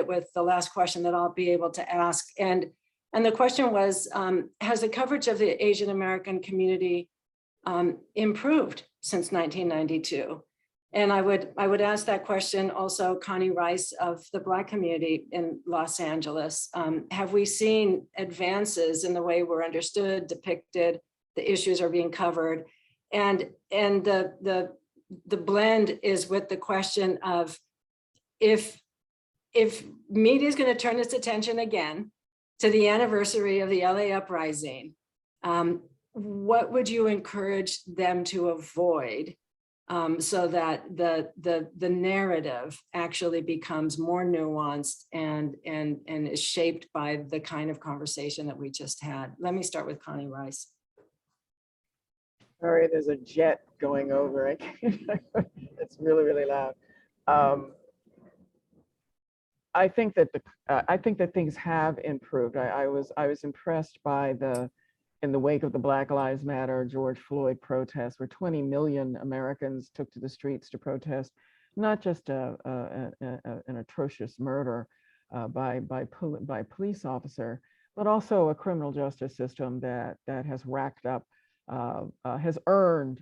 with the last question that I'll be able to ask. And the question was, has the coverage of the Asian American community improved since 1992? And I would ask that question also Connie Rice of the Black community in Los Angeles. Have we seen advances in the way we're understood, depicted, the issues are being covered? And the blend is with the question of, if media is going to turn its attention again to the anniversary of the LA uprising, what would you encourage them to avoid, so that the narrative actually becomes more nuanced and is shaped by the kind of conversation that we just had? Let me start with Connie Rice. Sorry, there's a jet going over. It's really, really loud. I think that things have improved. I was impressed by in the wake of the Black Lives Matter, George Floyd protests, where 20 million Americans took to the streets to protest, not just an atrocious murder by police officer, but also a criminal justice system that has racked up, has really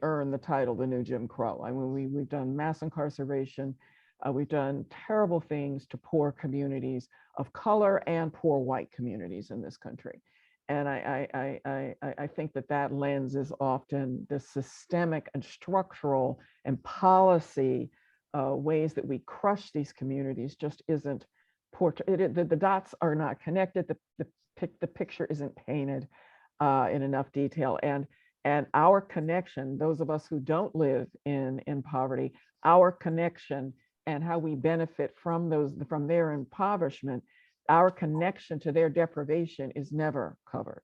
earned the title, the new Jim Crow. I mean, we've done mass incarceration. We've done terrible things to poor communities of color and poor white communities in this country. And I think that lens is often the systemic and structural and policy ways that we crush these communities just isn't portrayed. The dots are not connected. The picture isn't painted in enough detail. And our connection, those of us who don't live in poverty, our connection and how we benefit from their impoverishment, our connection to their deprivation is never covered.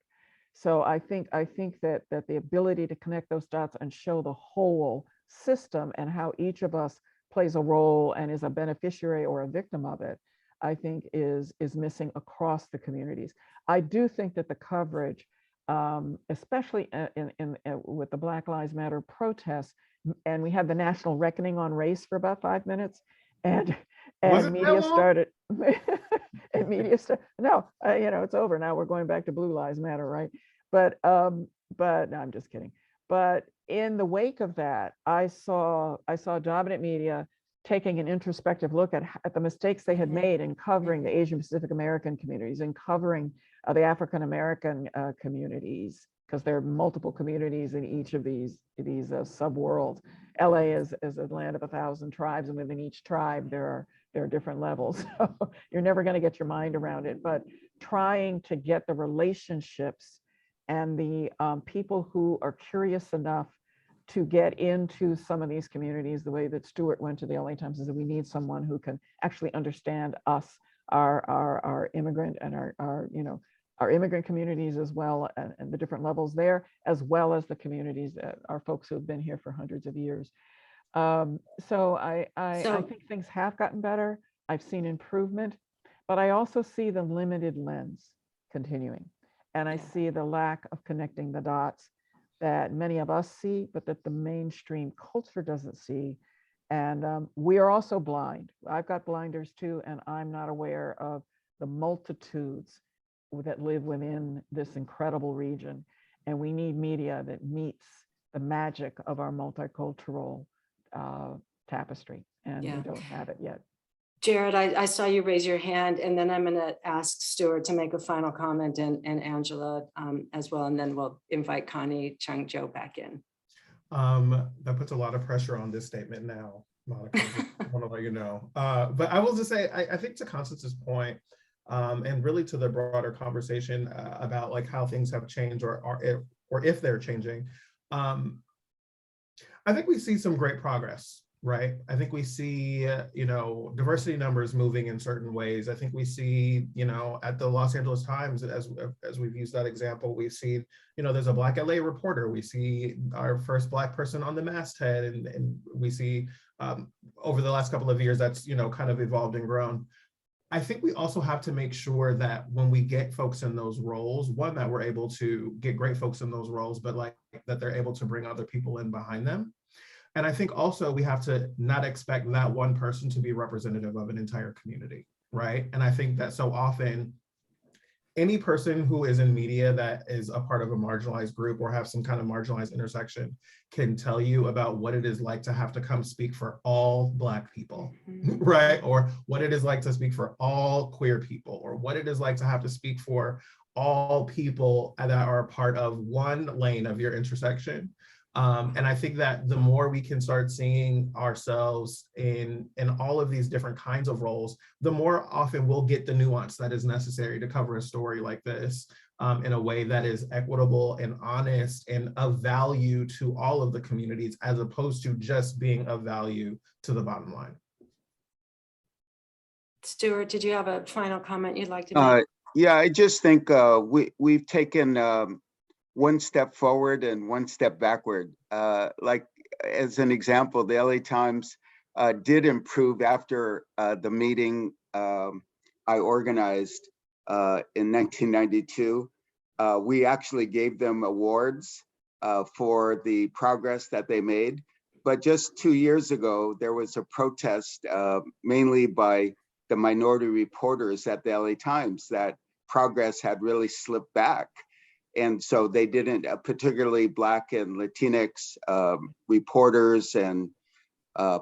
So I think that the ability to connect those dots and show the whole system and how each of us plays a role and is a beneficiary or a victim of it, I think is missing across the communities. I do think that the coverage, especially with the Black Lives Matter protests, and we had the national reckoning on race for about 5 minutes, and media started. And media started. No, it's over now. We're going back to Blue Lives Matter, right? But no, I'm just kidding. But in the wake of that, I saw dominant media taking an introspective look at the mistakes they had made in covering the Asian Pacific American communities and covering the African American communities, because there are multiple communities in each of these subworlds. LA is a land of 1,000 tribes, and within each tribe there are different levels. So you're never going to get your mind around it. But trying to get the relationships and the people who are curious enough to get into some of these communities, the way that Stuart went to the LA Times, is that we need someone who can actually understand us, our immigrant and our immigrant communities as well, and the different levels there, as well as the communities that are folks who have been here for hundreds of years. So I think things have gotten better. I've seen improvement, but I also see the limited lens continuing. And I see the lack of connecting the dots that many of us see, but that the mainstream culture doesn't see. And we are also blind. I've got blinders too, and I'm not aware of the multitudes that live within this incredible region. And we need media that meets the magic of our multicultural tapestry, and we don't have it yet. Jared, I saw you raise your hand, and then I'm going to ask Stuart to make a final comment, and Angela as well, and then we'll invite Connie Chung-Jo back in. That puts a lot of pressure on this statement now, Monica. I want to let you know. But I will just say, I think to Constance's point, and really to the broader conversation about like how things have changed or if they're changing, I think we see some great progress. Right. I think we see, diversity numbers moving in certain ways. I think we see, at the Los Angeles Times, as we've used that example, we see, there's a Black LA reporter. We see our first Black person on the masthead, and we see over the last couple of years that's, kind of evolved and grown. I think we also have to make sure that when we get folks in those roles, one, that we're able to get great folks in those roles, but like that they're able to bring other people in behind them. And I think also we have to not expect that one person to be representative of an entire community, right? And I think that so often any person who is in media that is a part of a marginalized group or have some kind of marginalized intersection can tell you about what it is like to have to come speak for all Black people, right? Or what it is like to speak for all queer people, or what it is like to have to speak for all people that are a part of one lane of your intersection. And I think that the more we can start seeing ourselves in all of these different kinds of roles, the more often we'll get the nuance that is necessary to cover a story like this in a way that is equitable and honest and of value to all of the communities, as opposed to just being of value to the bottom line. Stuart, did you have a final comment you'd like to make? Yeah, I just think we've taken one step forward and one step backward. Like as an example, the LA Times did improve after the meeting I organized in 1992. We actually gave them awards for the progress that they made. But just 2 years ago, there was a protest mainly by the minority reporters at the LA Times that progress had really slipped back. And so they didn't, particularly Black and Latinx reporters and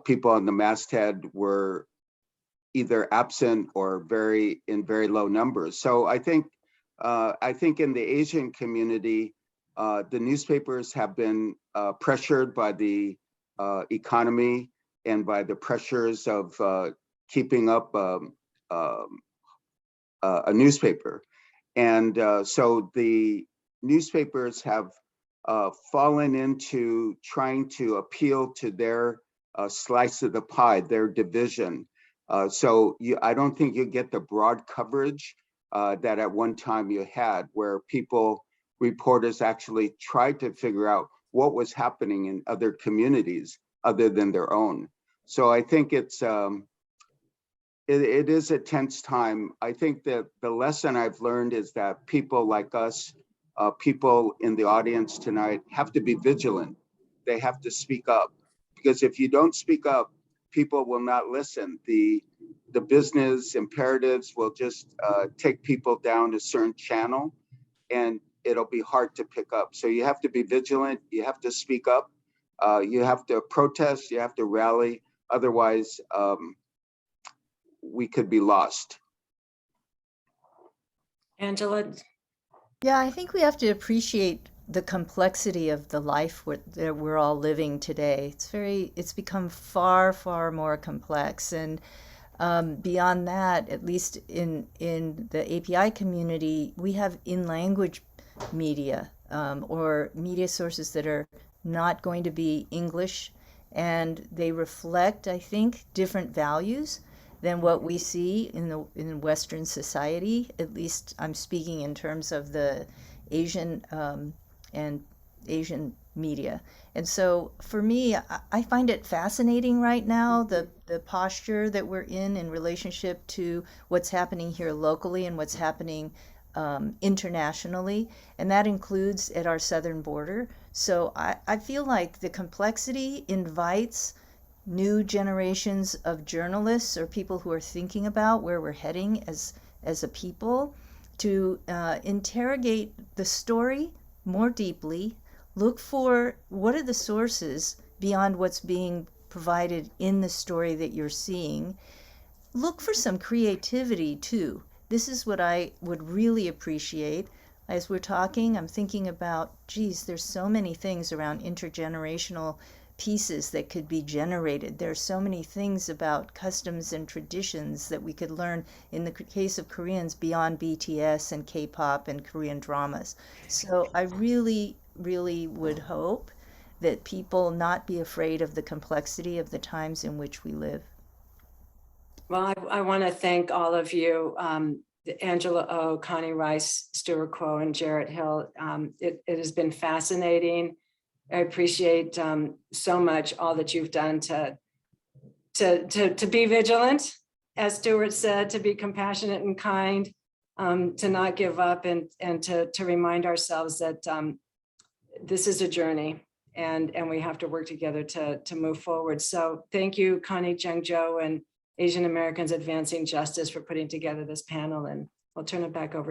people on the masthead were either absent or in very low numbers. So I think in the Asian community, the newspapers have been pressured by the economy and by the pressures of keeping up a newspaper. And so the newspapers have fallen into trying to appeal to their slice of the pie, their division. So I don't think you get the broad coverage that at one time you had, where reporters actually tried to figure out what was happening in other communities other than their own. So I think it is a tense time. I think that the lesson I've learned is that people like us, people in the audience tonight, have to be vigilant. They have to speak up, because if you don't speak up, people will not listen. The business imperatives will just take people down a certain channel, and it'll be hard to pick up. So you have to be vigilant. You have to speak up. You have to protest. You have to rally. Otherwise, we could be lost. Angela? Yeah, I think we have to appreciate the complexity of the life that we're all living today. It's become far, far more complex. And beyond that, at least in the API community, we have in-language media or media sources that are not going to be English, and they reflect, I think, different values than what we see in Western society. At least I'm speaking in terms of the Asian and Asian media. And so for me, I find it fascinating right now, the posture that we're in relationship to what's happening here locally and what's happening internationally, and that includes at our southern border. So I feel like the complexity invites new generations of journalists or people who are thinking about where we're heading as a people to interrogate the story more deeply, look for what are the sources beyond what's being provided in the story that you're seeing. Look for some creativity too. This is what I would really appreciate. As we're talking, I'm thinking about, geez, there's so many things around intergenerational pieces that could be generated. There are so many things about customs and traditions that we could learn in the case of Koreans beyond BTS and K-pop and Korean dramas. So I really, really would hope that people not be afraid of the complexity of the times in which we live. Well, I want to thank all of you, Angela O, Connie Rice, Stuart Kuo, and Jarrett Hill. It has been fascinating. I appreciate so much all that you've done to be vigilant, as Stuart said, to be compassionate and kind, to not give up, and to remind ourselves that this is a journey, and we have to work together to move forward. So thank you, Connie Zhengzhou and Asian Americans Advancing Justice for putting together this panel, and I'll turn it back over